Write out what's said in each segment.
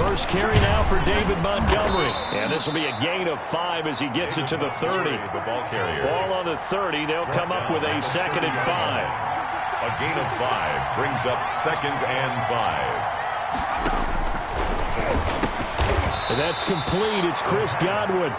First carry now for David Montgomery. And this will be a gain of 5 as he gets it to the 30. Ball on the 30. They'll come up with a 2nd and 5. A gain of 5 brings up 2nd and 5. And that's complete. It's Chris Godwin.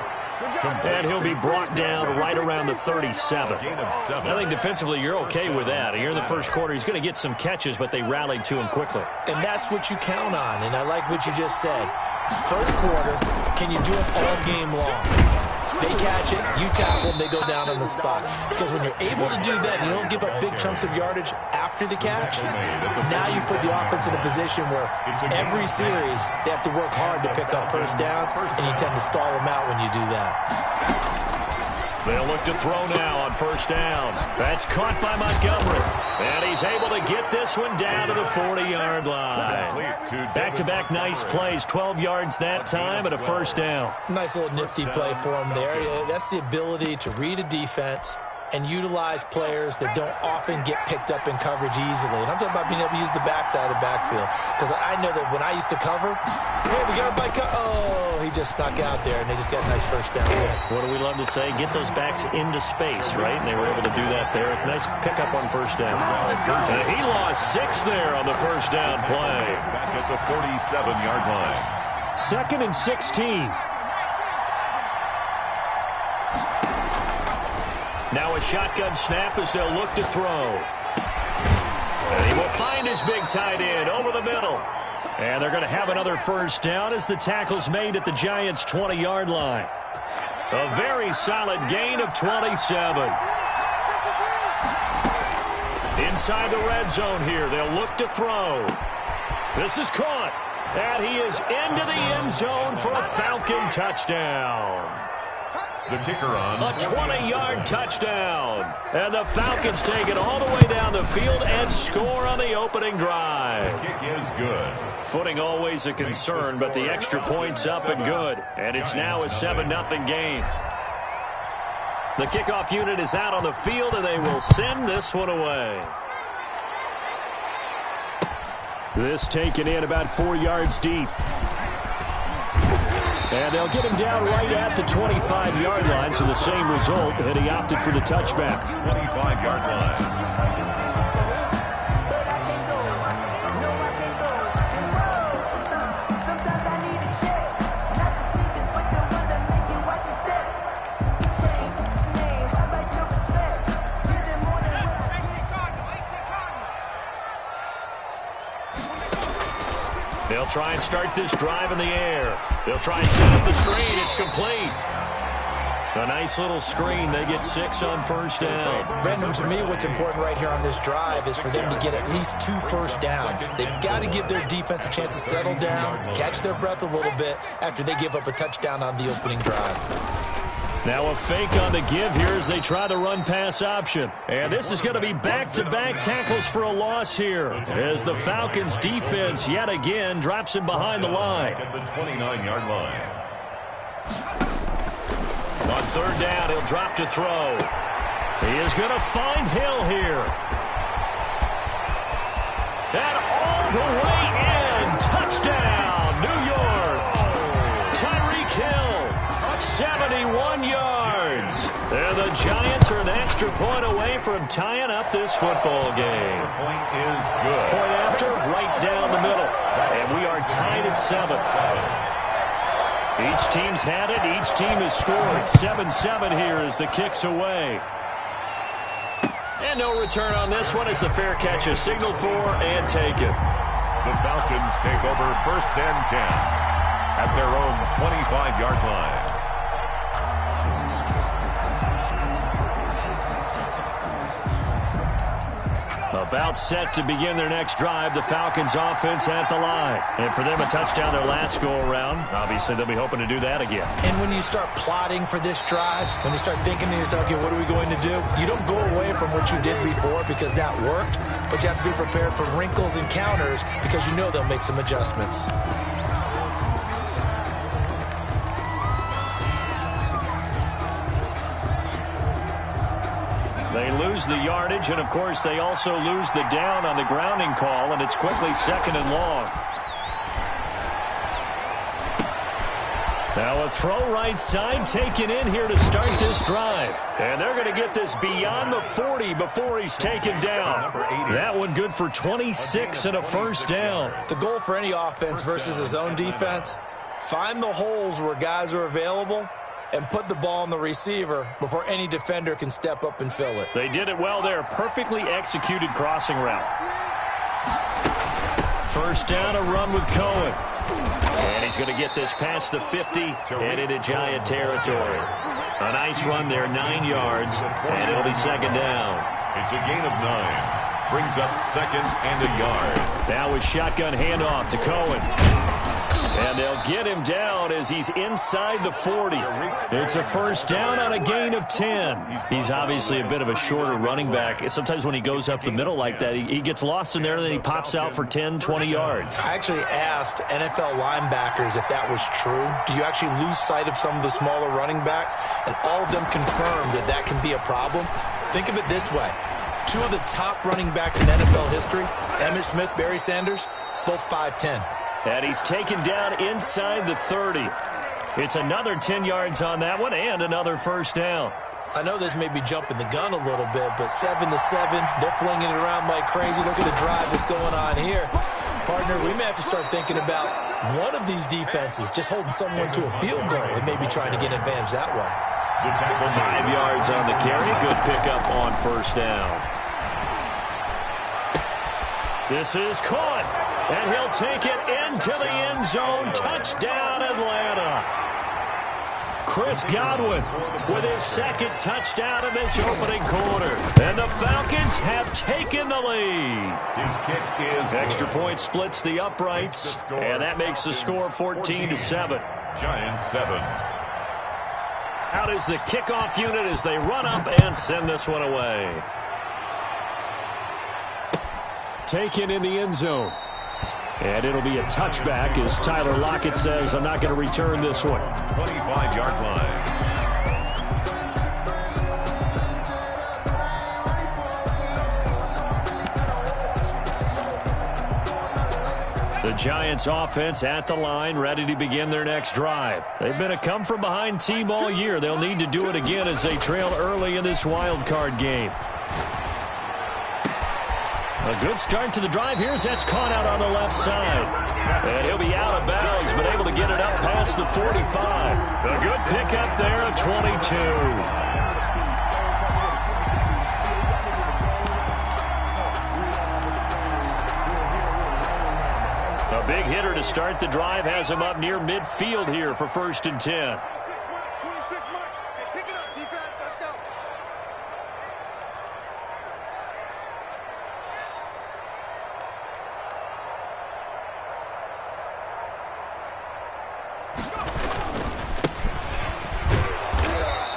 And he'll be brought down right around the 37. I think defensively you're okay with that. Here in the first quarter, he's going to get some catches, but they rallied to him quickly. And that's what you count on, and I like what you just said. First quarter, can you do it all game long? They catch it, you tackle them, they go down on the spot. Because when you're able to do that, and you don't give up big chunks of yardage after the catch, now you put the offense in a position where every series they have to work hard to pick up first downs, and you tend to stall them out when you do that. They'll look to throw now on first down. That's caught by Montgomery. And he's able to get this one down to the 40-yard line. Back-to-back nice plays. 12 yards that time and a first down. Nice little nifty play for him there. That's the ability to read a defense and utilize players that don't often get picked up in coverage easily. And I'm talking about being able to use the backside of the backfield. Because I know that when I used to cover, hey, we got a bike. Oh, he just snuck out there, and they just got a nice first down there. What do we love to say? Get those backs into space, right? And they were able to do that there. Nice pickup on first down. And he lost 6 there on the first down play. Back at the 47-yard line. 2nd and 16. Now a shotgun snap as they'll look to throw. And he will find his big tight end over the middle. And they're going to have another first down as the tackle's made at the Giants' 20-yard line. A very solid gain of 27. Inside the red zone here, they'll look to throw. This is caught. And he is into the end zone for a Falcon touchdown. The kicker on. A 20-yard touchdown. And the Falcons take it all the way down the field and score on the opening drive. The kick is good. Footing always a concern, but the extra point's up and good. And it's now a 7-0 game. The kickoff unit is out on the field, and they will send this one away. This taken in about 4 yards deep. And they'll get him down right at the 25-yard line, so the same result, and he opted for the touchback. 25-yard line. They'll try and start this drive in the air. They'll try and set up the screen. It's complete. A nice little screen. They get 6 on first down. Brandon, to me, what's important right here on this drive is for them to get at least 2 first downs. They've got to give their defense a chance to settle down, catch their breath a little bit after they give up a touchdown on the opening drive. Now a fake on the give here as they try the run-pass option. And this is going to be back-to-back tackles for a loss here as the Falcons' defense yet again drops him behind the line. At the 29-yard line. On third down, he'll drop to throw. He is going to find Hill here. And all the way in. Touchdown, New York. Tyreek Hill. 71 yards. And the Giants are an extra point away from tying up this football game. The point is good. Point after, right down the middle. And we are tied at 7. Each team's had it. Each team has scored. 7-7 here as the kick's away. And no return on this one as the fair catch is signaled for and taken. The Falcons take over 1st and 10 at their own 25-yard line. About set to begin their next drive, the Falcons offense at the line. And for them, a touchdown their last go-around. Obviously, they'll be hoping to do that again. And when you start plotting for this drive, when you start thinking to yourself, okay, what are we going to do? You don't go away from what you did before because that worked, but you have to be prepared for wrinkles and counters because you know they'll make some adjustments. They lose the yardage, and, of course, they also lose the down on the grounding call, and it's quickly 2nd and long. Now a throw right side taken in here to start this drive. And they're going to get this beyond the 40 before he's taken down. That one good for 26 and a first down. The goal for any offense versus his own defense, find the holes where guys are available and put the ball on the receiver before any defender can step up and fill it. They did it well there. Perfectly executed crossing route. First down, a run with Cohen. And he's going to get this past the 50 and into Giant territory. A nice run there, 9 yards, and it'll be second down. It's a gain of 9. Brings up second and a yard. Now with shotgun handoff to Cohen. And they'll get him down as he's inside the 40. It's a first down on a gain of 10. He's obviously a bit of a shorter running back. Sometimes when he goes up the middle like that, he gets lost in there, and then he pops out for 10, 20 yards. I actually asked NFL linebackers if that was true. Do you actually lose sight of some of the smaller running backs? And all of them confirmed that that can be a problem. Think of it this way. 2 of the top running backs in NFL history, Emmitt Smith, Barry Sanders, both 5'10". And he's taken down inside the 30. It's another 10 yards on that one and another first down. I know this may be jumping the gun a little bit, but 7-7, they're flinging it around like crazy. Look at the drive that's going on here. Partner, we may have to start thinking about one of these defenses just holding someone to a field goal and maybe trying to get an advantage that way. 5 yards on the carry. Good pickup on first down. This is caught, and he'll take it into the end zone. Touchdown, Atlanta. Chris Godwin with his second touchdown in this opening quarter. And the Falcons have taken the lead. His kick is extra point splits the uprights, and that makes the score 14-7. Giants 7. Out is the kickoff unit as they run up and send this one away. Taken in the end zone. And it'll be a touchback as Tyler Lockett says, I'm not going to return this one. 25-yard line. The Giants offense at the line, ready to begin their next drive. They've been a come-from-behind team all year. They'll need to do it again as they trail early in this wild card game. A good start to the drive. Here's that's caught out on the left side. And he'll be out of bounds, but able to get it up past the 45. A good pickup there at 22. A big hitter to start the drive has him up near midfield here for 1st and 10.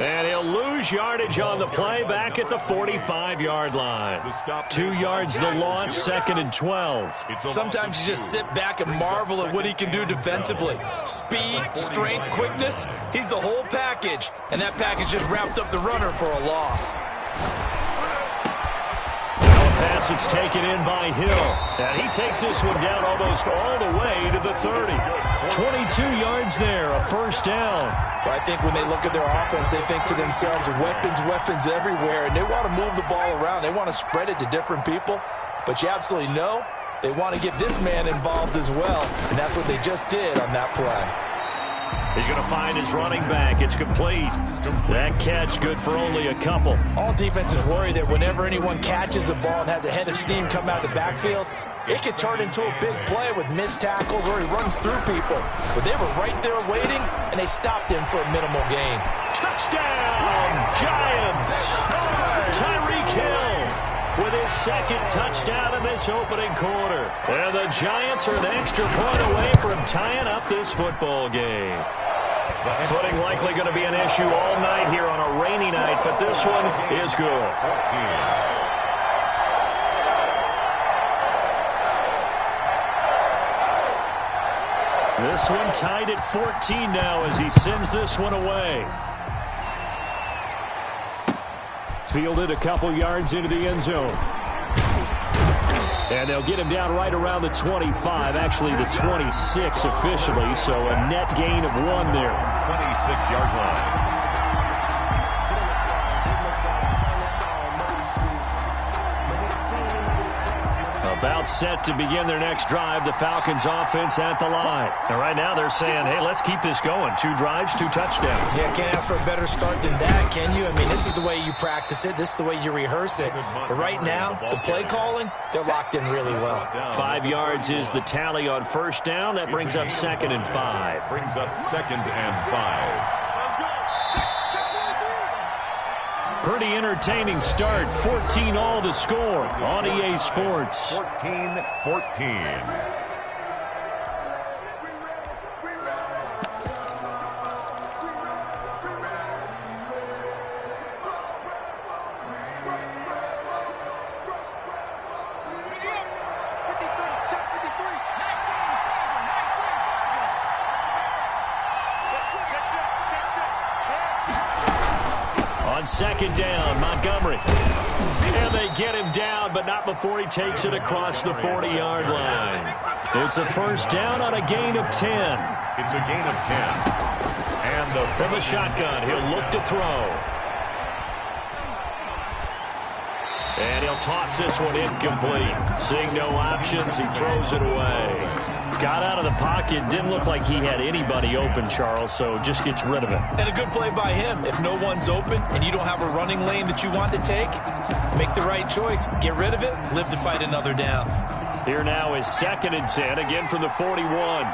And he'll lose yardage on the play back at the 45-yard line. 2 yards the loss, 2nd and 12. Sometimes you just sit back and marvel at what he can do defensively. Speed, strength, quickness, he's the whole package. And that package just wrapped up the runner for a loss. Now a pass that's taken in by Hill. And he takes this one down almost all the way to the 30. 22 yards there, a first down. Well, I think when they look at their offense, they think to themselves, weapons everywhere, and they want to move the ball around. They want to spread it to different people, but you absolutely know they want to get this man involved as well, and that's what they just did on that play. He's going to find his running back. It's complete. That catch good for only a couple. All defenses worry that whenever anyone catches the ball and has a head of steam come out of the backfield, it could turn into a big play with missed tackles or he runs through people. But they were right there waiting, and they stopped him for a minimal gain. Touchdown, Giants! Tyreek Hill with his second touchdown in this opening quarter. And the Giants are an extra point away from tying up this football game. Footing likely going to be an issue all night here on a rainy night, but this one is good. This one tied at 14 now as he sends this one away. Fielded a couple yards into the end zone. And they'll get him down right around the 25, actually the 26 officially, so a net gain of 1 there. 26-yard line. About set to begin their next drive, the Falcons offense at the line. And right now they're saying, hey, let's keep this going. 2 drives, 2 touchdowns. Yeah, can't ask for a better start than that, can you? I mean, this is the way you practice it. This is the way you rehearse it. But right now, the play calling, they're locked in really well. 5 yards is the tally on first down. That brings up 2nd and 5. Brings up 2nd and 5. Pretty entertaining start. 14 all to score on EA Sports. 14-14. On 2nd down, Montgomery. And they get him down, but not before he takes it across the 40-yard line. It's a first down on a gain of 10. It's a gain of 10. And from the shotgun, he'll look to throw. And he'll toss this one incomplete. Seeing no options, he throws it away. Got out of the pocket. Didn't look like he had anybody open, Charles, so just gets rid of it. And a good play by him. If no one's open and you don't have a running lane that you want to take, make the right choice. Get rid of it. Live to fight another down. Here now is 2nd and 10, again from the 41.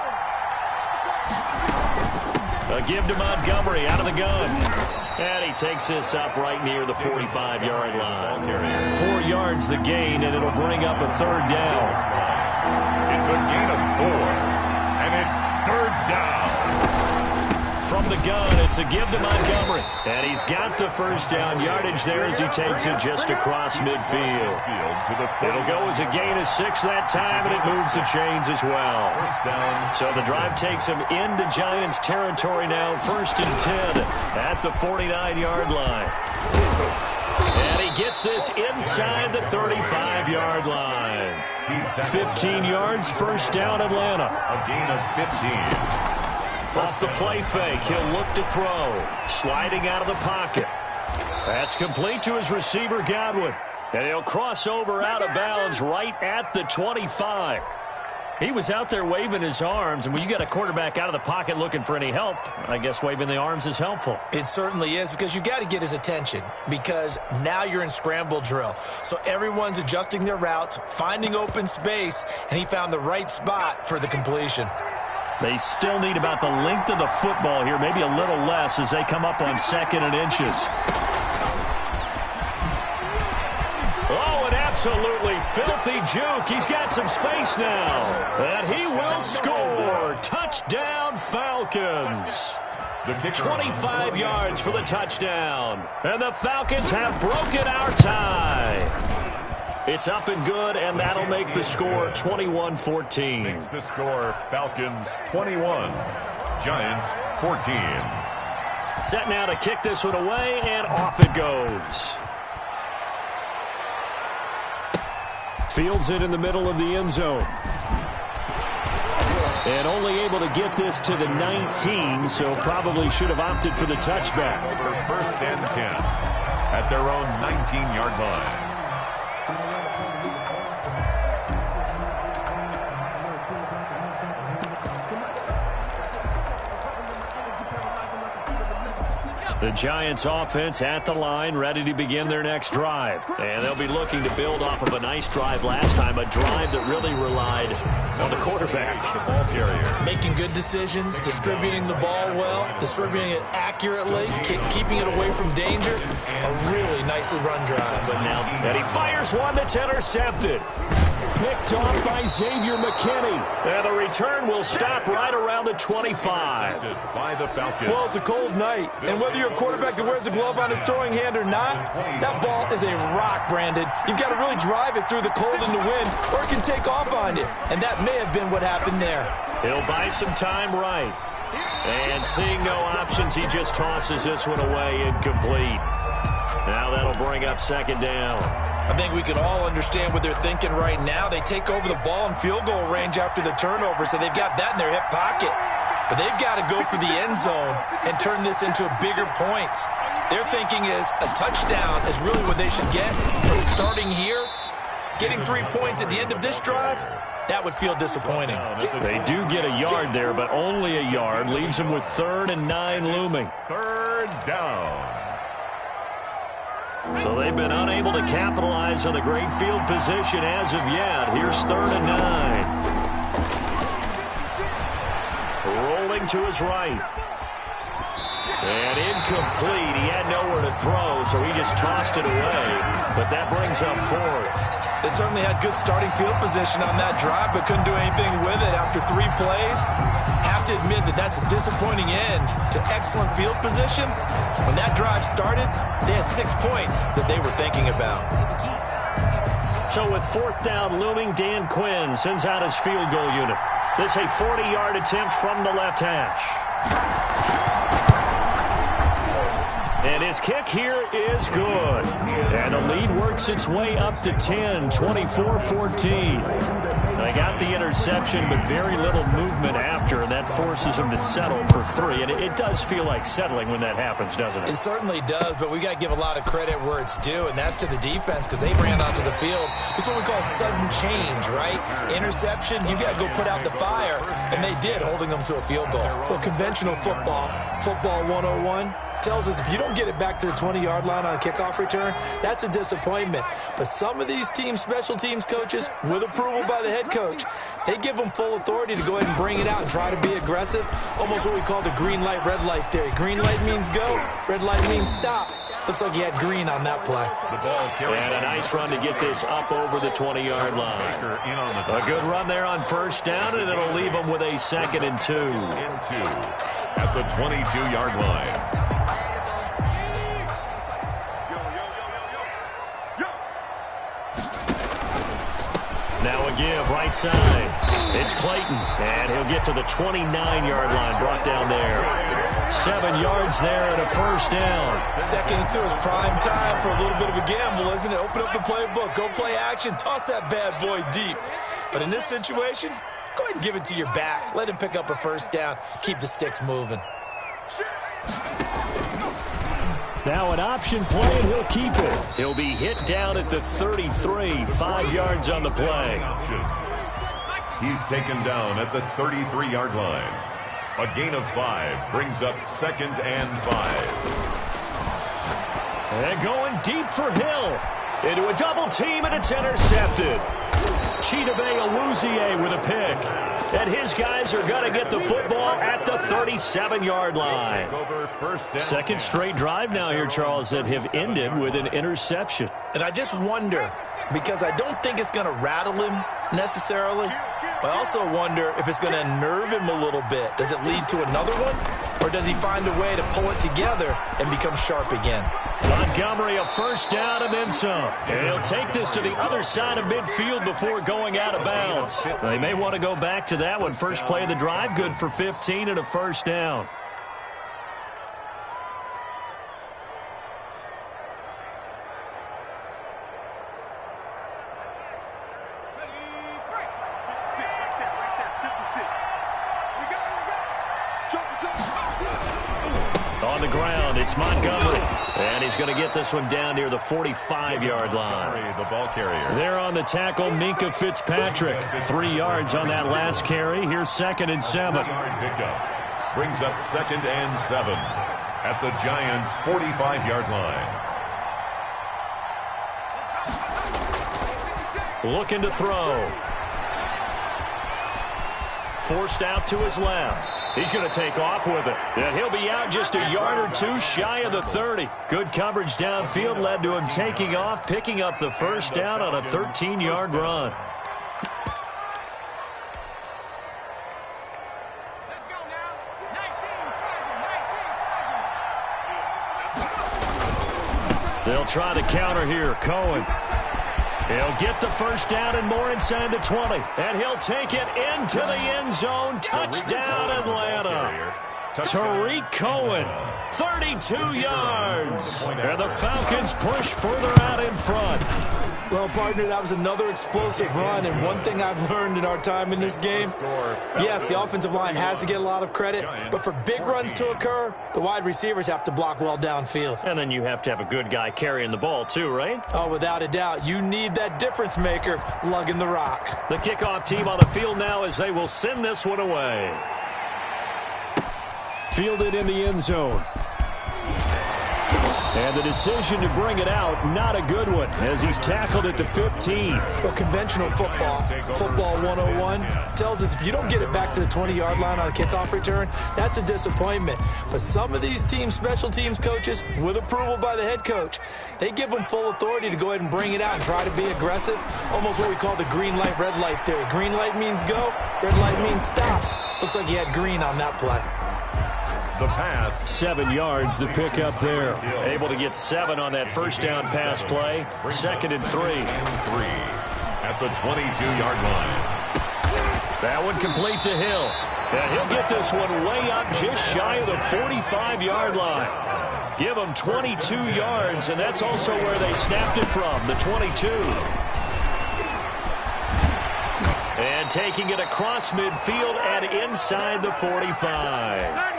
A give to Montgomery out of the gun. And he takes this up right near the 45-yard line. 4 yards the gain, and it'll bring up a 3rd down. It's a gain of 4, and it's 3rd down. From the gun, it's a give to Montgomery. And he's got the first down yardage there as he takes it just across midfield. It'll go as a gain of 6 that time, and it moves the chains as well. So the drive takes him into Giants territory now, 1st and 10 at the 49-yard line. And he gets this inside the 35-yard line. 15 yards, first down, Atlanta. A gain of 15. Off the play fake, he'll look to throw. Sliding out of the pocket. That's complete to his receiver, Godwin. And he'll cross over out of bounds right at the 25. He was out there waving his arms, and when you get a quarterback out of the pocket looking for any help, I guess waving the arms is helpful. It certainly is, because you got to get his attention, because now you're in scramble drill. So everyone's adjusting their routes, finding open space, and he found the right spot for the completion. They still need about the length of the football here, maybe a little less as they come up on 2nd and inches. Oh, an absolutely filthy juke. He's got some space now. And he will score. Touchdown, Falcons. 25 yards for the touchdown. And the Falcons have broken our tie. It's up and good, and that'll make the score 21-14. Makes the score Falcons 21, Giants 14. Set now to kick this one away, and off it goes. Fields it in the middle of the end zone. And only able to get this to the 19, so probably should have opted for the touchback. Over 1st and 10 at their own 19-yard line. The Giants offense at the line, ready to begin their next drive. And they'll be looking to build off of a nice drive last time, a drive that really relied on the quarterback. The ball carrier. Making good decisions, distributing the ball well, distributing it accurately, keeping it away from danger. A really nicely run drive. But now, and he fires one that's intercepted. Picked off by Xavier McKinney. And the return will stop right around the 25. By the Falcons. Well, it's a cold night, and whether you're a quarterback that wears a glove on his throwing hand or not, that ball is a rock, Brandon. You've got to really drive it through the cold and the wind, or it can take off on you. And that may have been what happened there. He'll buy some time right. And seeing no options, he just tosses this one away incomplete. Now that'll bring up 2nd down. I think we can all understand what they're thinking right now. They take over the ball in field goal range after the turnover, so they've got that in their hip pocket. But they've got to go for the end zone and turn this into bigger points. Their thinking is a touchdown is really what they should get. But starting here, getting 3 points at the end of this drive, that would feel disappointing. They do get a yard there, but only a yard. Leaves them with 3rd and 9 looming. 3rd down. So they've been unable to capitalize on the great field position as of yet. Here's 3rd and 9. Rolling to his right. And incomplete. He had nowhere to throw, so he just tossed it away. But that brings up 4th. They certainly had good starting field position on that drive, but couldn't do anything with it after 3 plays. Have to admit that that's a disappointing end to excellent field position. When that drive started, they had 6 points that they were thinking about. So with 4th down looming, Dan Quinn sends out his field goal unit. This a 40-yard attempt from the left hash. And his kick here is good. And the lead works its way up to 10, 24-14. They got the interception, but very little movement after, and that forces them to settle for 3. And it does feel like settling when that happens, doesn't it? It certainly does, but we got to give a lot of credit where it's due, and that's to the defense because they ran onto the field. This is what we call sudden change, right? Interception, you got to go put out the fire, and they did, holding them to a field goal. Well, conventional football 101, tells us if you don't get it back to the 20-yard line on a kickoff return, that's a disappointment. But some of these team special teams coaches, with approval by the head coach, they give them full authority to go ahead and bring it out and try to be aggressive. Almost what we call the green light, red light theory. Green light means go, red light means stop. Looks like he had green on that play. And a nice run to get this up over the 20-yard line. A good run there on 1st down, and it'll leave them with a 2nd and 2. At the 22-yard line. Now a give, right side. It's Clayton, and he'll get to the 29-yard line, brought down there. 7 yards there and a 1st down. 2nd and 2 is prime time for a little bit of a gamble, isn't it? Open up the playbook, go play action, toss that bad boy deep. But in this situation, go ahead and give it to your back. Let him pick up a 1st down, keep the sticks moving. Now an option play, and he'll keep it. He'll be hit down at the 33, 5 yards on the play. He's taken down at the 33-yard line. A gain of 5 brings up 2nd and 5. And going deep for Hill. Into a double team, and it's intercepted. Chidobe Awuzie with a pick. And his guys are going to get the football at the 37-yard line. 2nd straight drive now here, Charles, that have ended with an interception. And I just wonder, because I don't think it's going to rattle him necessarily, but I also wonder if it's going to unnerve him a little bit. Does it lead to another one? Or does he find a way to pull it together and become sharp again? Montgomery, a 1st down and then some. And he'll take this to the other side of midfield before going out of bounds. They may want to go back to that one. First play of the drive, good for 15 and a 1st down. On the ground, it's Montgomery. And he's going to get this one down near the 45-yard line. The ball carrier. There on the tackle, Minkah Fitzpatrick. 3 yards on that last carry. Here's 2nd and 7. Pickup brings up 2nd and 7 at the Giants' 45-yard line. Looking to throw. Forced out to his left. He's going to take off with it. And he'll be out just a yard or 2 shy of the 30. Good coverage downfield led to him taking off, picking up the 1st down on a 13-yard run. They'll try the counter here. Cohen. He'll get the 1st down and more inside the 20. And he'll take it into the end zone. Touchdown, Atlanta. Tariq Cohen, 32 yards. And the Falcons push further out in front. Well, partner, that was another explosive run, and one thing I've learned in our time in this game, yes, the offensive line has to get a lot of credit, but for big runs to occur, the wide receivers have to block well downfield. And then you have to have a good guy carrying the ball too, right? Oh, without a doubt. You need that difference maker lugging the rock. The kickoff team on the field now as they will send this one away. Fielded in the end zone. And the decision to bring it out, not a good one, as he's tackled at the 15. Well, conventional football 101, tells us if you don't get it back to the 20-yard line on a kickoff return, that's a disappointment. But some of these special teams coaches, with approval by the head coach, they give them full authority to go ahead and bring it out and try to be aggressive, almost what we call the green light, red light theory. Green light means go, red light means stop. Looks like he had green on that play. The pass. 7 yards, the pick up there. Able to get 7 on that first down pass play. 2nd and 3. At the 22-yard line. That one complete to Hill. And he'll get this one way up just shy of the 45-yard line. Give him 22 yards, and that's also where they snapped it from, the 22. And taking it across midfield and inside the 45.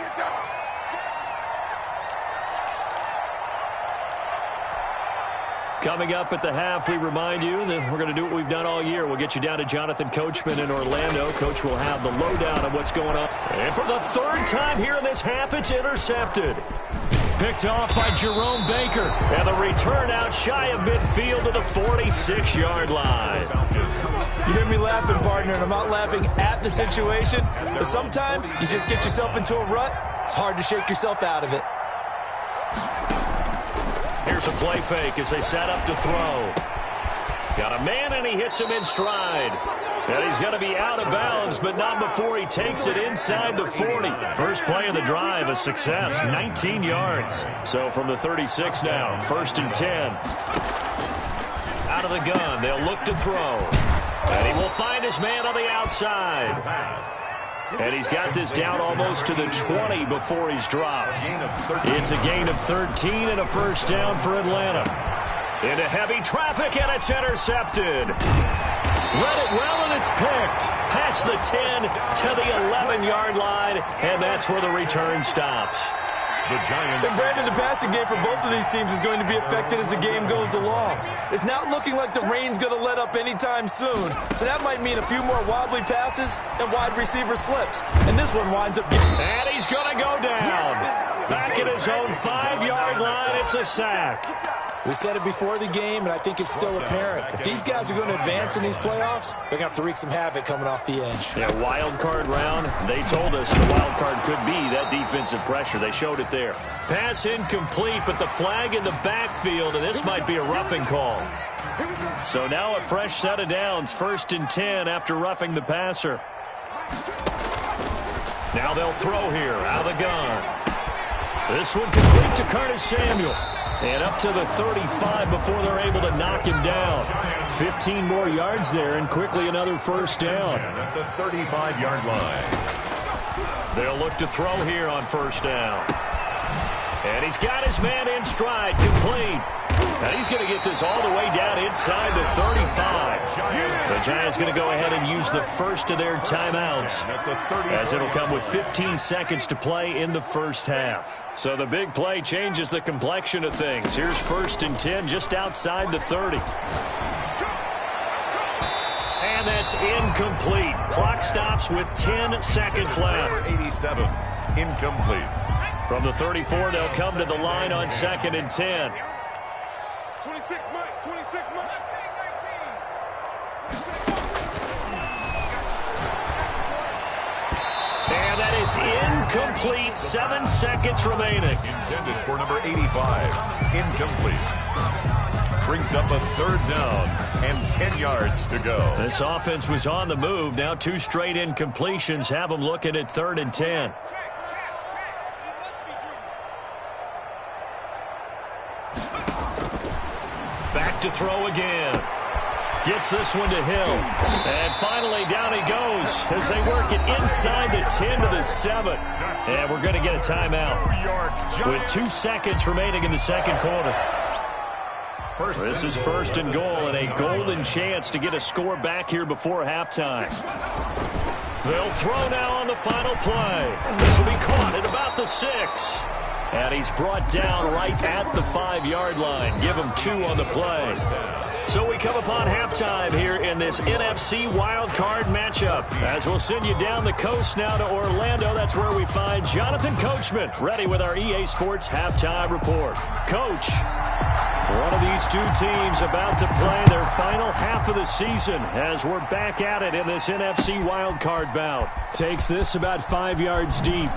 Coming up at the half, we remind you that we're going to do what we've done all year. We'll get you down to Jonathan Coachman in Orlando. Coach will have the lowdown of what's going on. And for the 3rd time here in this half, it's intercepted. Picked off by Jerome Baker. And the return out shy of midfield to the 46-yard line. You hear me laughing, partner, and I'm not laughing at the situation. But sometimes you just get yourself into a rut. It's hard to shake yourself out of it. Here's a play fake as they set up to throw. Got a man, and he hits him in stride. And he's going to be out of bounds, but not before he takes it inside the 40. First play of the drive, a success, 19 yards. So from the 36 now, 1st and 10. Out of the gun, they'll look to throw. And he will find his man on the outside. And he's got this down almost to the 20 before he's dropped. It's a gain of 13 and a first down for Atlanta. Into heavy traffic, and it's intercepted. Read it well, and it's picked. Past the 10 to the 11-yard line, and that's where the return stops. The Giants. And Brandon, the passing game for both of these teams is going to be affected as the game goes along. It's not looking like the rain's going to let up anytime soon. So that might mean a few more wobbly passes and wide receiver slips. And this one winds up getting... And he's going to go down. Back at his own 5-yard line, it's a sack. We said it before the game, and I think it's still apparent. If these guys are going to advance in these playoffs, they're going to have to wreak some havoc coming off the edge. Yeah, wild card round. They told us the wild card could be that defensive pressure. They showed it there. Pass incomplete, but the flag in the backfield, and this might be a roughing call. So now a fresh set of downs, 1st and 10 after roughing the passer. Now they'll throw here out of the gun. This one complete to Curtis Samuel. And up to the 35 before they're able to knock him down. 15 more yards there, and quickly another first down. At the 35-yard line. They'll look to throw here on first down. And he's got his man in stride, complete. And he's going to get this all the way down inside the 35. The Giants going to go ahead and use the first of their timeouts, as it'll come with 15 seconds to play in the first half. So the big play changes the complexion of things. Here's 1st and 10 just outside the 30. And that's incomplete. Clock stops with 10 seconds left. 87, incomplete. From the 34, they'll come to the line on 2nd and 10. 26 Mike, 26 Mike. And that is incomplete. 7 seconds remaining. Intended for number 85. Incomplete. Brings up a 3rd down and 10 yards to go. This offense was on the move. Now 2 straight incompletions have them looking at 3rd and 10. Back to throw again. Gets this one to Hill. And finally down he goes. as they work it inside the 10 to the 7. And we're going to get a timeout with 2 seconds remaining in the second quarter. This is first and goal and a golden chance to get a score back here before halftime. They'll throw now on the final play. This will be caught at about the 6. And he's brought down right at the 5-yard line. Give him 2 on the play. So we come upon halftime here in this NFC wildcard matchup. As we'll send you down the coast now to Orlando, that's where we find Jonathan Coachman, ready with our EA Sports halftime report. Coach, one of these two teams about to play their final half of the season as we're back at it in this NFC wildcard bout. Takes this about 5 yards deep.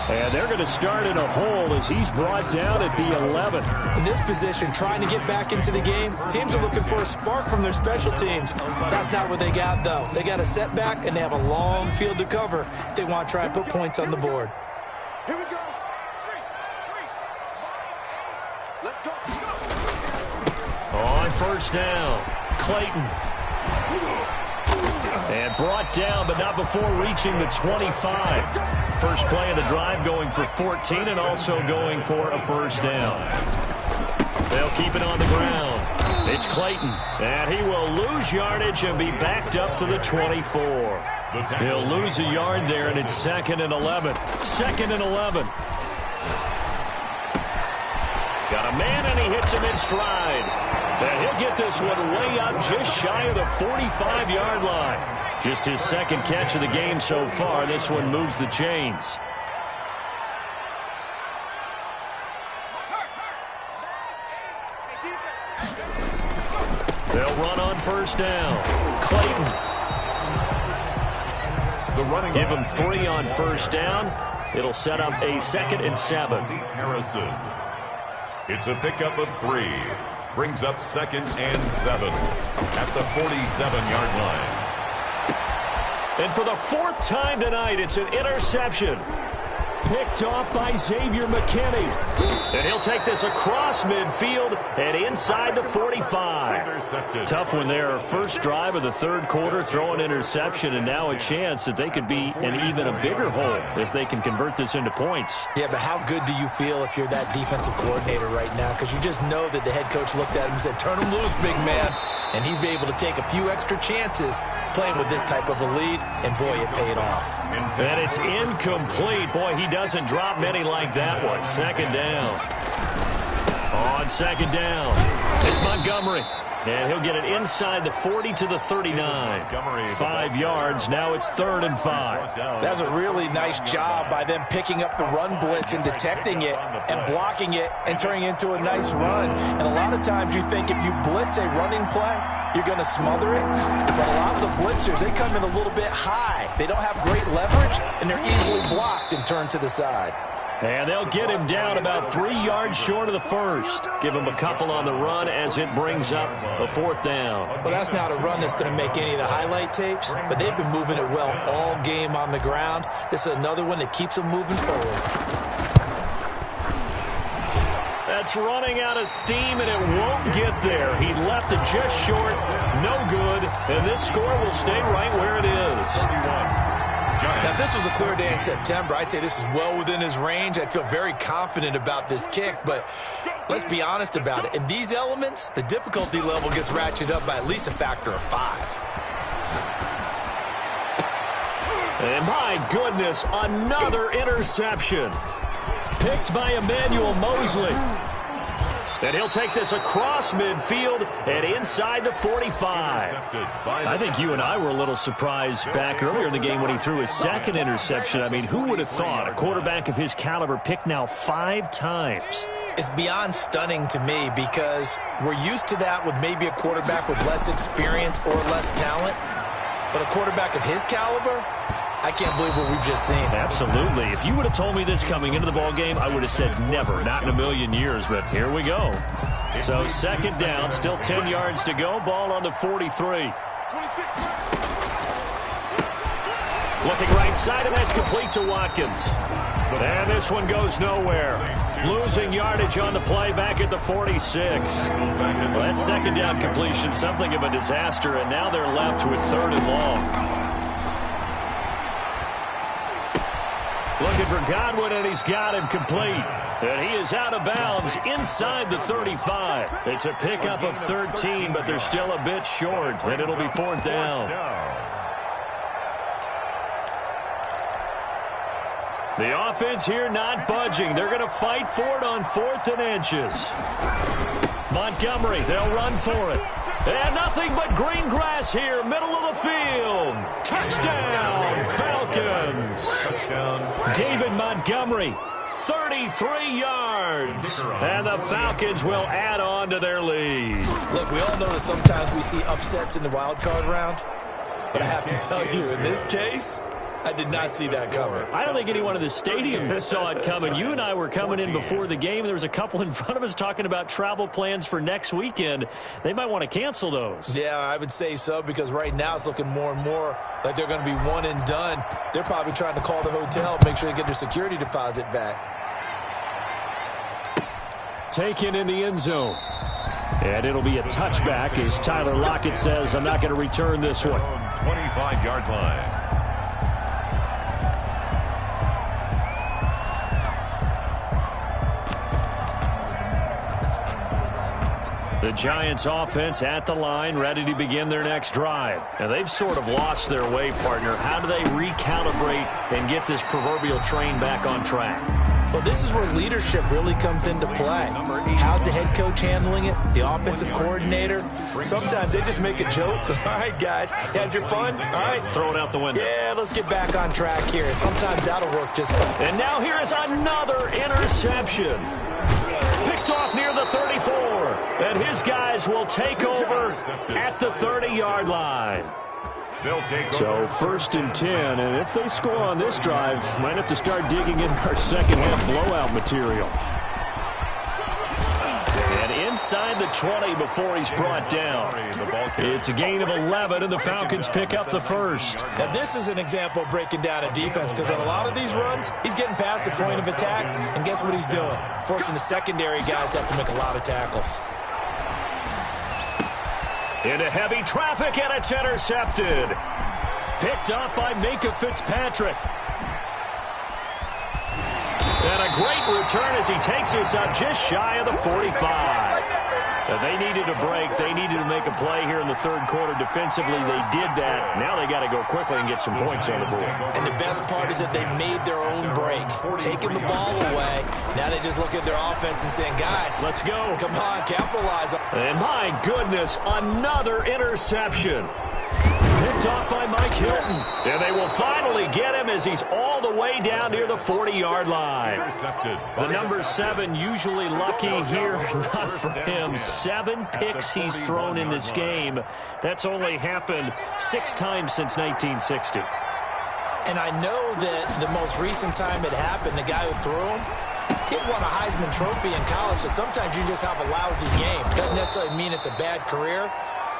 And they're going to start in a hole as he's brought down at the 11. In this position, trying to get back into the game, teams are looking for a spark from their special teams. That's not what they got, though. They got a setback, and they have a long field to cover if they want to try and put points on the board. Here we go. Let's go. On first down, Clayton. And brought down, but not before reaching the 25. First play of the drive going for 14 and also going for a first down. They'll keep it on the ground. It's Clayton, and he will lose yardage and be backed up to the 24. He'll lose a yard there, and it's 2nd and 11. 2nd and 11. Got a man, and he hits him in stride. And he'll get this one way up just shy of the 45-yard line. Just his second catch of the game so far. This one moves the chains. They'll run on first down. Clayton. Give him 3 on first down. It'll set up a 2nd and 7. Harrison. It's a pickup of 3. Brings up 2nd and 7 at the 47-yard line. And for the 4th time tonight, it's an interception. Picked off by Xavier McKinney. And he'll take this across midfield and inside the 45. Tough one there. First drive of the 3rd quarter, throw an interception, and now a chance that they could be in even a bigger hole if they can convert this into points. Yeah, but how good do you feel if you're that defensive coordinator right now? Because you just know that the head coach looked at him and said, turn him loose, big man. And he'd be able to take a few extra chances playing with this type of a lead, and boy, it paid off. And it's incomplete. Boy, he doesn't drop many like that one. 2nd down. On 2nd down, it's Montgomery. And he'll get it inside the 40 to the 39. 5 yards. Now it's 3rd and 5. That was a really nice job by them picking up the run blitz and detecting it and blocking it and turning it into a nice run. And a lot of times you think if you blitz a running play, you're going to smother it. But a lot of the blitzers, they come in a little bit high. They don't have great leverage, and they're easily blocked and turned to the side. And they'll get him down about 3 yards short of the first. Give him a couple on the run as it brings up a 4th down. Well, that's not a run that's going to make any of the highlight tapes, but they've been moving it well all game on the ground. This is another one that keeps them moving forward. That's running out of steam, and it won't get there. He left it just short, no good, and this score will stay right where it is. Now, if this was a clear day in September, I'd say this is well within his range. I'd feel very confident about this kick, but let's be honest about it. In these elements, the difficulty level gets ratcheted up by at least a factor of 5. And my goodness, another interception. Picked by Emmanuel Mosley. And he'll take this across midfield and inside the 45. I think you and I were a little surprised back earlier in the game when he threw his 2nd interception. I mean, who would have thought a quarterback of his caliber picked now 5 times? It's beyond stunning to me because we're used to that with maybe a quarterback with less experience or less talent. But a quarterback of his caliber, I can't believe what we've just seen. Absolutely. If you would have told me this coming into the ballgame, I would have said never, not in a million years, but here we go. So 2nd down, still 10 yards to go, ball on the 43. Looking right side, and that's complete to Watkins. And this one goes nowhere. Losing yardage on the play back at the 46. Well, that 2nd down completion, something of a disaster, and now they're left with 3rd and long. Looking for Godwin, and he's got him complete. And he is out of bounds inside the 35. It's a pickup of 13, but they're still a bit short, and it'll be 4th down. The offense here not budging. They're going to fight for it on 4th and inches. Montgomery, they'll run for it. And nothing but green grass here, middle of the field. Touchdown, Falcons. Touchdown. David Montgomery, 33 yards. And the Falcons will add on to their lead. Look, we all know that sometimes we see upsets in the wild card round. But I have to tell you, in this case, I did not see that coming. I don't think anyone in the stadium saw it coming. You and I were coming in before the game. There was a couple in front of us talking about travel plans for next weekend. They might want to cancel those. Yeah, I would say so, because right now it's looking more and more like they're going to be one and done. They're probably trying to call the hotel, make sure they get their security deposit back. Taken in the end zone. And it'll be a touchback as Tyler Lockett says, I'm not going to return this one. 25-yard line. The Giants offense at the line, ready to begin their next drive. And they've sort of lost their way, partner. How do they recalibrate and get this proverbial train back on track? Well, this is where leadership really comes into play. How's the head coach handling it? The offensive coordinator? Sometimes they just make a joke. All right, guys, had your fun? All right. Throw it out the window. Yeah, let's get back on track here. And sometimes that'll work just fine. And now here is another interception. Picked off near the 34. And his guys will take over at the 30-yard line. So 1st and 10, and if they score on this drive, might have to start digging in our second half blowout material. And inside the 20 before he's brought down. It's a gain of 11, and the Falcons pick up the first. Now this is an example of breaking down a defense, because on a lot of these runs, he's getting past the point of attack, and guess what he's doing? Forcing the secondary guys to have to make a lot of tackles. Into heavy traffic, and it's intercepted. Picked up by Minka Fitzpatrick. And a great return as he takes us up just shy of the 45. They needed a break. They needed to make a play here in the 3rd quarter. Defensively, they did that. Now they got to go quickly and get some points on the board. And the best part is that they made their own break. Taking the ball away. Now they just look at their offense and saying, guys, let's go. Come on, capitalize. And my goodness, another interception. Picked off by Mike Hilton. And they will finally get him as he's all the way down near the 40-yard line. The number 7 usually lucky here. Not for him. 7 picks he's thrown in this game. That's only happened 6 times since 1960. And I know that the most recent time it happened, the guy who threw him, he won a Heisman Trophy in college, so sometimes you just have a lousy game. Doesn't necessarily mean it's a bad career.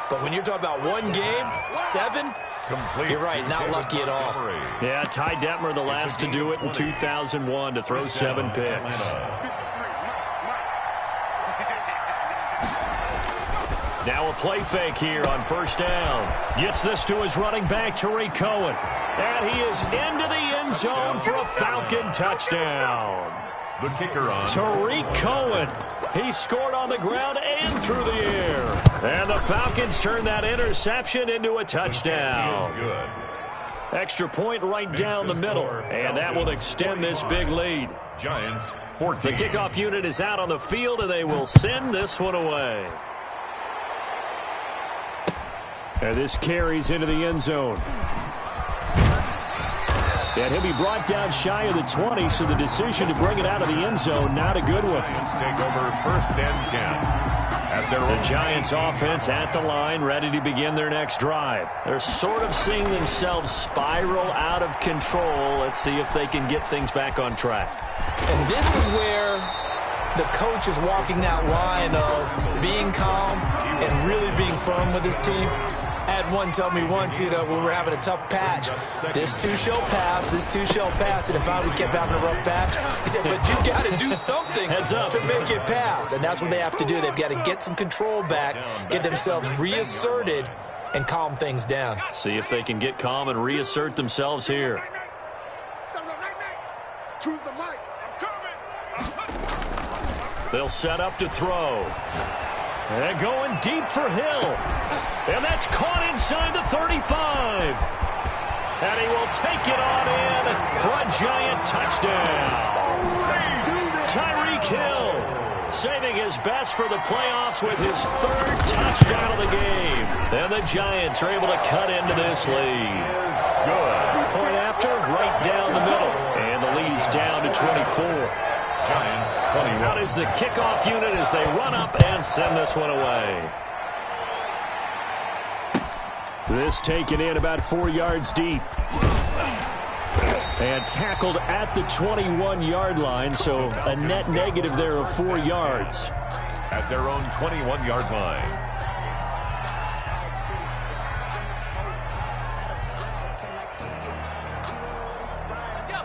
But when you're talking about one game, 7, you're right, not lucky at all. Yeah, Ty Detmer, the last to do it in 2001, to throw 7 picks. Now a play fake here on 1st down. Gets this to his running back, Tariq Cohen. And he is into the end zone for a Falcon touchdown. The kicker on. Tariq Cohen. He scored on the ground and through the air. And the Falcons turn that interception into a touchdown. Good. Extra point right down the middle. And that will extend this big lead. Giants 14. The kickoff unit is out on the field, and they will send this one away. And this carries into the end zone. And he'll be brought down shy of the 20, so the decision to bring it out of the end zone, not a good one. Take over 1st and 10. At their The Giants offense at the line, ready to begin their next drive. They're sort of seeing themselves spiral out of control. Let's see if they can get things back on track. And this is where the coach is walking that line of being calm and really being firm with his team. I had one tell me once, when we were having a tough patch, this too shall pass, this too shall pass. And if we kept having a rough patch, he said, but you got to do something to make it pass. And that's what they have to do. They've got to get some control back, get themselves reasserted, and calm things down. See if they can get calm and reassert themselves here. Choose the mic. I'm coming. They'll set up to throw. And going deep for Hill. And that's caught inside the 35. And he will take it on in for a Giant touchdown. Tyreek Hill saving his best for the playoffs with his third touchdown of the game. And the Giants are able to cut into this lead. Good. Point after, right down the middle. And the lead is down to 24. Giants 21. Out is the kickoff unit as they run up and send this one away. This taken in about 4 yards deep. And tackled at the 21-yard line, so a net negative there of 4 yards. At their own 21-yard line.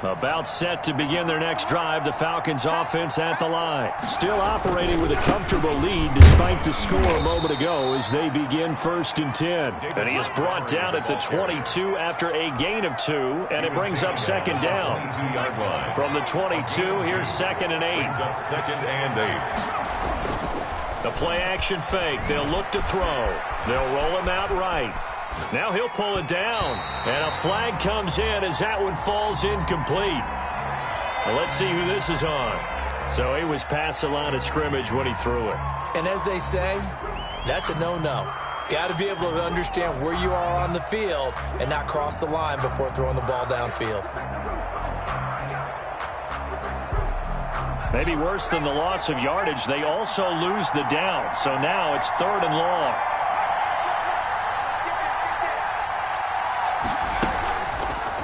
About set to begin their next drive, the Falcons offense at the line. Still operating with a comfortable lead despite the score a moment ago as they begin 1st and 10. And he is brought down at the 22 after a gain of 2, and it brings up 2nd down. 22-yard line. From the 22, here's 2nd and 8. Brings up 2nd and 8. The play action fake. They'll look to throw. They'll roll him out right. Now he'll pull it down. And a flag comes in as that one falls incomplete. Well, let's see who this is on. So he was past the line of scrimmage when he threw it. And as they say, that's a no-no. Got to be able to understand where you are on the field and not cross the line before throwing the ball downfield. Maybe worse than the loss of yardage, they also lose the down. So now it's 3rd and long.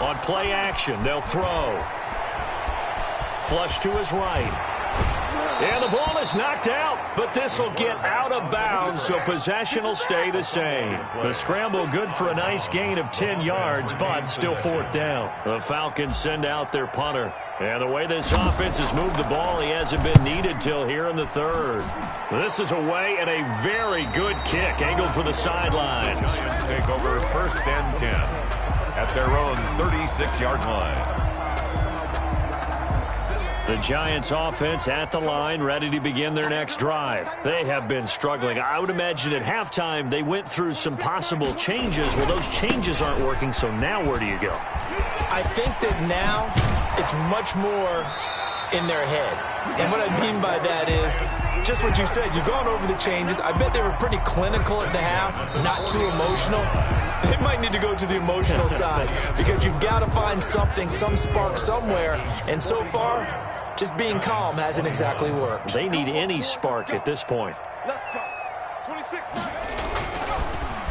On play action, they'll throw. Flush to his right. And the ball is knocked out, but this will get out of bounds, so possession will stay the same. The scramble good for a nice gain of 10 yards, but still 4th down. The Falcons send out their punter. And the way this offense has moved the ball, he hasn't been needed till here in the 3rd. This is away and a very good kick, angled for the sidelines. Giants take over 1st and 10 at their own 36-yard line. The Giants offense at the line, ready to begin their next drive. They have been struggling. I would imagine at halftime they went through some possible changes. Well, those changes aren't working, so now where do you go? I think that now it's much more in their head. And what I mean by that is just what you said. You've gone over the changes. I bet they were pretty clinical at the half, not too emotional. They might need to go to the emotional side because you've got to find something, some spark somewhere. And so far, just being calm hasn't exactly worked. They need any spark at this point. Let's go. 26.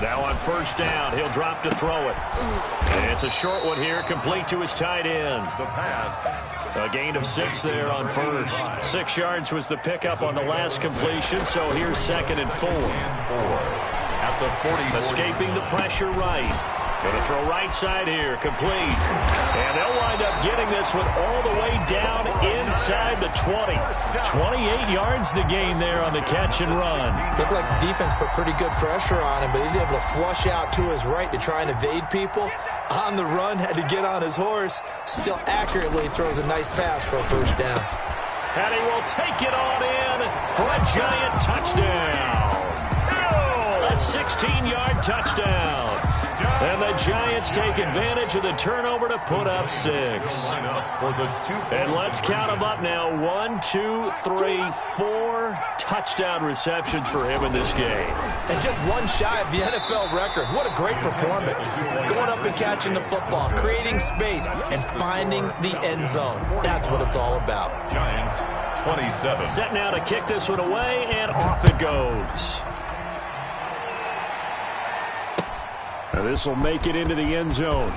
Now on 1st down, he'll drop to throw it. And it's a short one here, complete to his tight end. The pass. A gain of 6 there on 1st. 6 yards was the pickup on the last completion, so here's 2nd and 4. At the 40. Escaping the pressure right. Going to throw right side here, complete. And they'll wind up getting this one all the way down inside the 20. 28 yards the gain there on the catch and run. Looked like the defense put pretty good pressure on him, but he's able to flush out to his right to try and evade people. On the run, had to get on his horse. Still accurately throws a nice pass for a 1st down. And he will take it on in for a Giant touchdown. A 16-yard touchdown. And the Giants take advantage of the turnover to put up 6. And let's count them up now. 1, 2, 3, 4 touchdown receptions for him in this game. And just one shy of the NFL record. What a great performance. Going up and catching the football, creating space, and finding the end zone. That's what it's all about. Giants 27. Set now to kick this one away, and off it goes. Now this will make it into the end zone.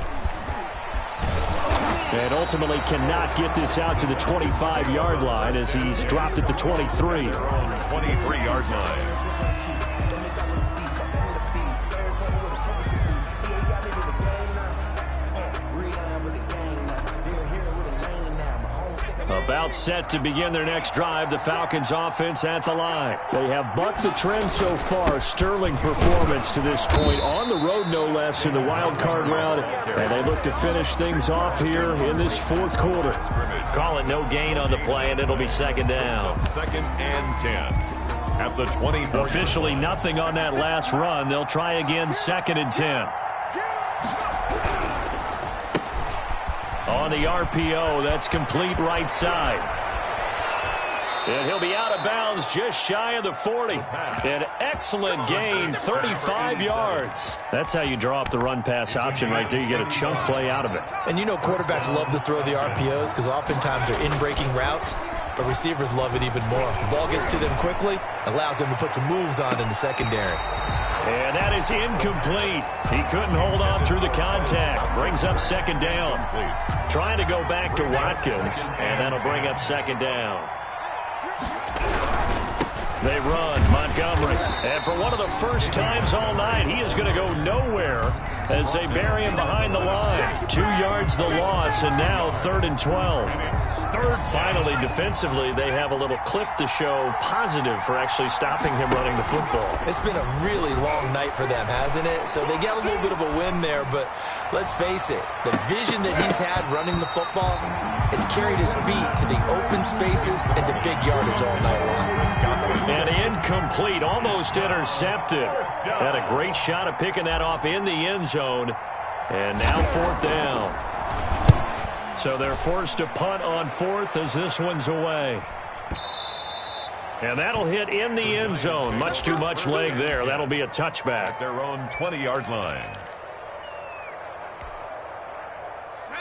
And ultimately cannot get this out to the 25-yard line as he's dropped at the 23. 23-yard line. About set to begin their next drive, the Falcons offense at the line. They have bucked the trend so far. Sterling performance to this point, on the road no less in the wild card round, and they look to finish things off here in this fourth quarter. Call it no gain on the play, and it'll be second down. Second and 10 at the 24. Officially nothing on that last run. They'll try again, second and 10. On the RPO, that's complete right side. And he'll be out of bounds just shy of the 40. An excellent gain, 35 yards. That's how you draw up the run-pass option right there. You get a chunk play out of it. And you know quarterbacks love to throw the RPOs because oftentimes they're in-breaking routes, but receivers love it even more. The ball gets to them quickly, allows them to put some moves on in the secondary. And that is incomplete. He couldn't hold on through the contact. Brings up second down. Trying to go back to Watkins, and that'll bring up second down. They run, Montgomery. And for one of the first times all night, he is going to go nowhere as they bury him behind the line. 2 yards the loss, and now 3rd and 12. Finally, defensively, they have a little clip to show positive for actually stopping him running the football. It's been a really long night for them, hasn't it? So they got a little bit of a win there, but let's face it, the vision that he's had running the football has carried his feet to the open spaces and the big yardage all night long. And incomplete, almost intercepted. Had a great shot at picking that off in the end zone. And now 4th down. So they're forced to punt on 4th as this one's away. And that'll hit in the end zone. Much too much leg there. That'll be a touchback. At their own 20-yard line.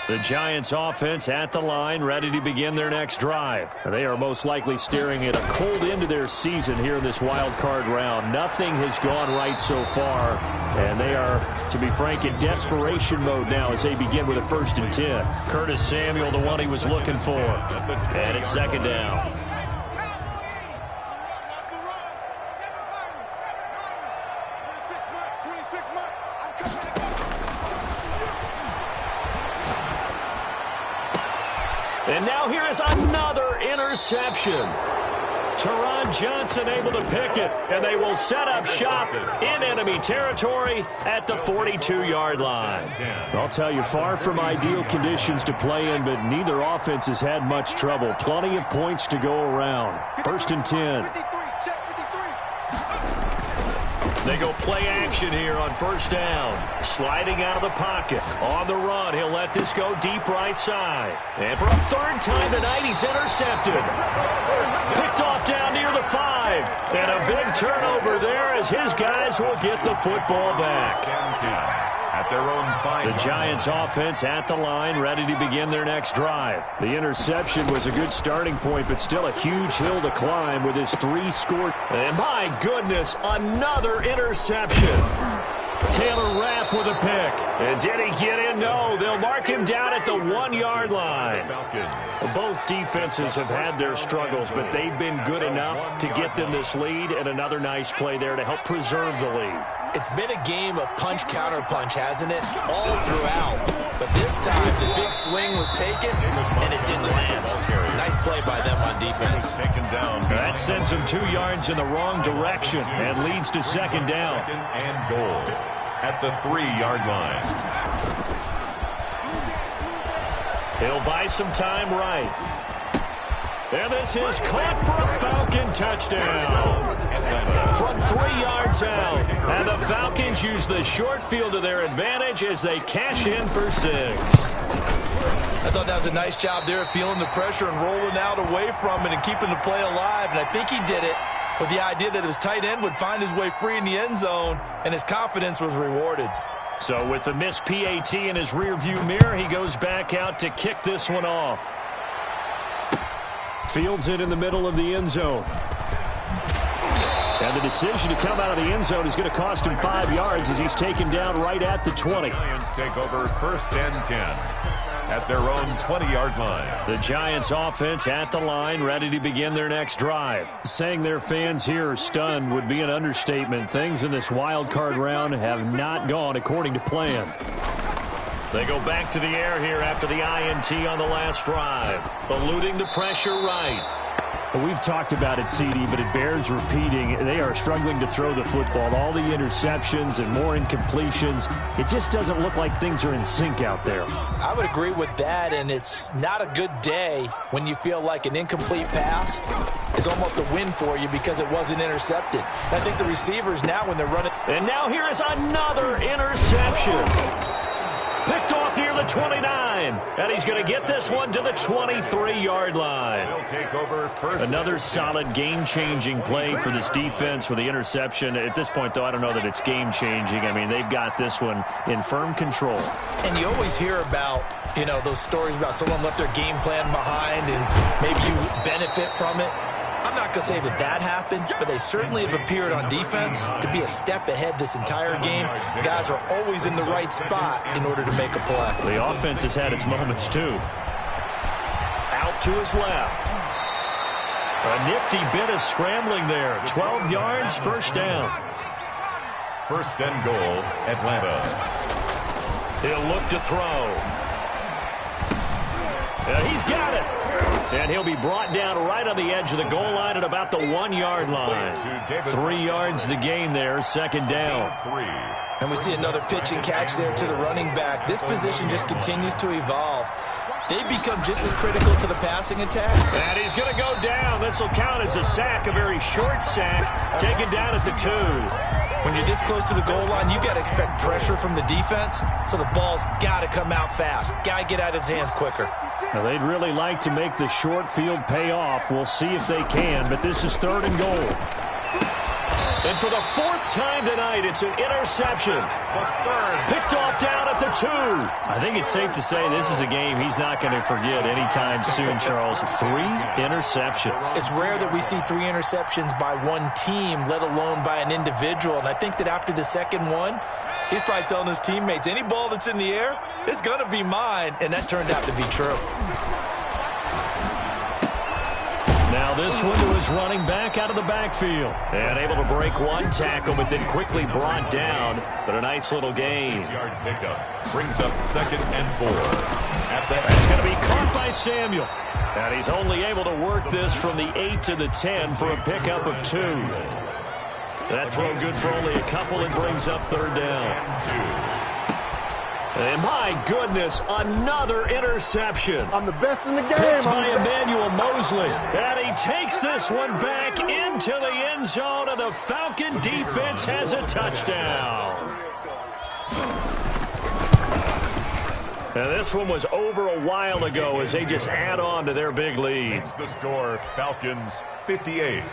The Giants offense at the line, ready to begin their next drive. They are most likely staring at a cold end to their season here in this wild card round. Nothing has gone right so far, and they are, to be frank, in desperation mode now as they begin with a 1st and 10. Curtis Samuel, the one he was looking for. And it's second down. And now here is another interception. Teron Johnson able to pick it, and they will set up shop in enemy territory at the 42-yard line. I'll tell you, far from ideal conditions to play in, but neither offense has had much trouble. Plenty of points to go around. 1st and 10. They go play action here on 1st down. Sliding out of the pocket. On the run, he'll let this go deep right side. And for a 3rd time tonight, he's intercepted. Picked off down near the 5. And a big turnover there as his guys will get the football back. At their own 5. The Giants offense at the line, ready to begin their next drive. The interception was a good starting point, but still a huge hill to climb with his 3 scored. And my goodness, another interception. Taylor Rapp with a pick. And did he get in? No, they'll mark him down at the 1-yard line. Both defenses have had their struggles, but they've been good enough to get them this lead, and another nice play there to help preserve the lead. It's been a game of punch-counter-punch, hasn't it? All throughout. But this time, the big swing was taken, and it didn't land. Nice play by them on defense. That sends them 2 yards in the wrong direction and leads to second down. Second and goal at the 3-yard line. He'll buy some time right. And this is caught for a Falcon touchdown. From 3 yards out. And the Falcons use the short field to their advantage as they cash in for 6. I thought that was a nice job there of feeling the pressure and rolling out away from it and keeping the play alive. And I think he did it with the idea that his tight end would find his way free in the end zone, and his confidence was rewarded. So with the missed PAT in his rearview mirror, he goes back out to kick this one off. Fields it in the middle of the end zone. And the decision to come out of the end zone is going to cost him 5 yards as he's taken down right at the 20. Giants take over 1st and 10 at their own 20-yard line. The Giants offense at the line, ready to begin their next drive. Saying their fans here are stunned would be an understatement. Things in this wild card round have not gone according to plan. They go back to the air here after the INT on the last drive. Eluding the pressure right. Well, we've talked about it, CD, but it bears repeating. They are struggling to throw the football. All the interceptions and more incompletions. It just doesn't look like things are in sync out there. I would agree with that, and it's not a good day when you feel like an incomplete pass is almost a win for you because it wasn't intercepted. I think the receivers now, when they're running... And now here is another interception. Picked off near the 29, and he's going to get this one to the 23-yard line. Another solid game-changing play for this defense with the interception. At this point, though, I don't know that it's game-changing. I mean, they've got this one in firm control. And you always hear about, you know, those stories about someone left their game plan behind and maybe you benefit from it. I'm not going to say that that happened, but they certainly have appeared on defense to be a step ahead this entire game. Guys are always in the right spot in order to make a play. The offense has had its moments, too. Out to his left. A nifty bit of scrambling there. 12 yards, first down. First and goal, Atlanta. He'll look to throw. He's got it. And he'll be brought down right on the edge of the goal line at about the 1-yard line. 3 yards the gain there, second down. And we see another pitch and catch there to the running back. This position just continues to evolve. They become just as critical to the passing attack. And he's going to go down. This will count as a sack, a very short sack, taken down at the 2. When you're this close to the goal line, you got to expect pressure from the defense, so the ball's got to come out fast. Got to get out of his hands quicker. Now, they'd really like to make the short field pay off. We'll see if they can, but this is third and goal. And for the 4th time tonight, it's an interception. Picked off down at the 2. I think it's safe to say this is a game he's not going to forget anytime soon, Charles. 3 interceptions. It's rare that we see 3 interceptions by one team, let alone by an individual. And I think that after the second one, he's probably telling his teammates, any ball that's in the air, it's going to be mine. And that turned out to be true. Now this one to his running back out of the backfield. And able to break one tackle, but then quickly brought down. But a nice little gain. 6-yard pickup brings up second and 4. That's going to be caught by Samuel. And he's only able to work this from the 8 to the 10 for a pickup of 2. That throw good for only a couple and brings up third down. And my goodness, another interception. I'm the best in the game. Picked by Emmanuel Mosley. And he takes this one back into the end zone, and the Falcon defense has a touchdown. And this one was over a while ago as they just add on to their big lead. It's the score, Falcons 58,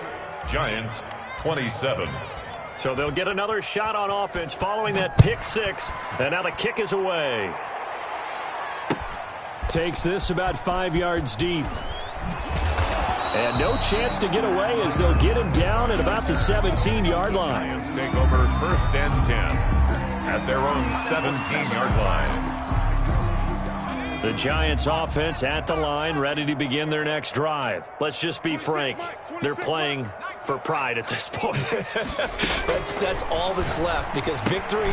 Giants 27. So they'll get another shot on offense following that pick 6. And now the kick is away. Takes this about 5 yards deep. And no chance to get away as they'll get him down at about the 17-yard line. Giants take over first and 10 at their own 17-yard line. The Giants offense at the line, ready to begin their next drive. Let's just be frank. They're playing for pride at this point. That's all that's left, because victory,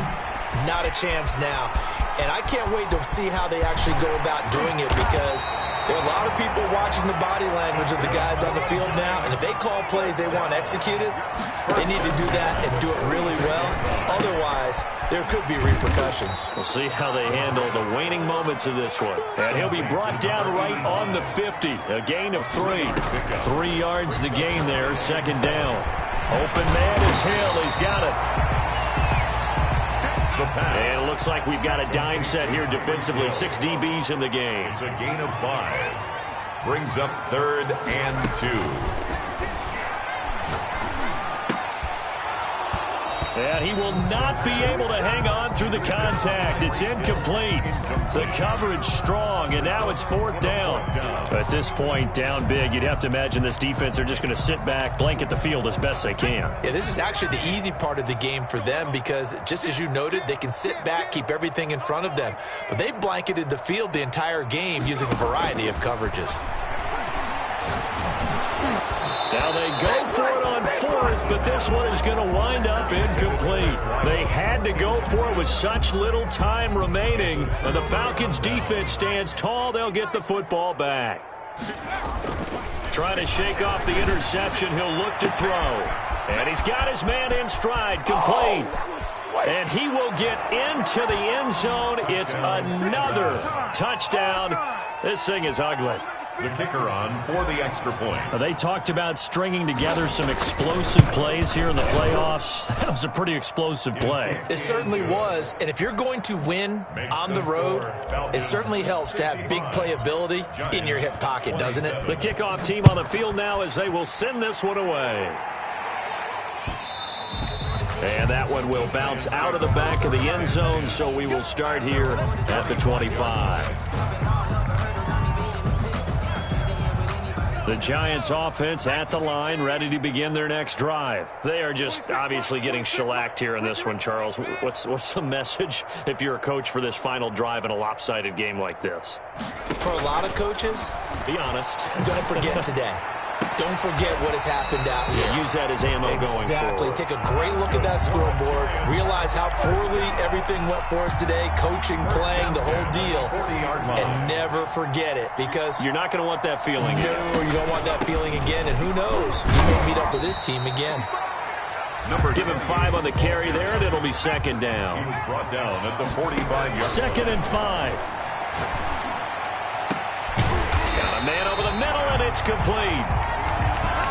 not a chance now. And I can't wait to see how they actually go about doing it, because there are a lot of people watching the body language of the guys on the field now, and if they call plays they want executed, they need to do that and do it really well. Otherwise, there could be repercussions. We'll see how they handle the waning moments of this one. And he'll be brought down right on the 50. A gain of 3. 3 yards the gain there, second down. Open man is Hill. He's got it. And it looks like we've got a dime set here defensively. 6 DBs in the game. It's a gain of 5. Brings up third and 2. And he will not be able to hang on through the contact. It's incomplete. The coverage strong, and now it's fourth down. At this point, down big, you'd have to imagine this defense are just going to sit back, blanket the field as best they can. Yeah, this is actually the easy part of the game for them, because just as you noted, they can sit back, keep everything in front of them. But they've blanketed the field the entire game using a variety of coverages. Now they go for it on 4th fourth, but this one is going to wind up incomplete. They had to go for it with such little time remaining. And the Falcons' defense stands tall. They'll get the football back. Trying to shake off the interception. He'll look to throw. And he's got his man in stride, complete. And he will get into the end zone. It's another touchdown. This thing is ugly. The kicker on for the extra point. They talked about stringing together some explosive plays here in the playoffs. That was a pretty explosive play. It certainly was. And if you're going to win on the road, it certainly helps to have big playability in your hip pocket, doesn't it? The kickoff team on the field now as they will send this one away. And that one will bounce out of the back of the end zone, so we will start here at the 25. The Giants offense at the line, ready to begin their next drive. They are just obviously getting shellacked here in this one, Charles. What's the message if you're a coach for this final drive in a lopsided game like this? For a lot of coaches, be honest. Don't forget today. Don't forget what has happened out here. Yeah, use that as ammo going forward. Exactly. Take a great look at that scoreboard. Realize how poorly everything went for us today. Coaching, playing, the whole deal. And never forget it, because you're not going to want that feeling again. No, you don't want that feeling again. And who knows? You may meet up with this team again. Give him 5 on the carry there, and it'll be second down. He was brought down at the 45-yard line. Second and 5. Got a man over the middle, and it's complete.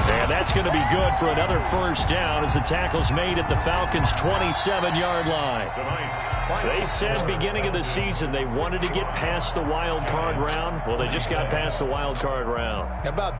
And that's going to be good for another first down as the tackle's made at the Falcons' 27-yard line. They said beginning of the season they wanted to get past the wild card round. Well, they just got past the wild card round. How about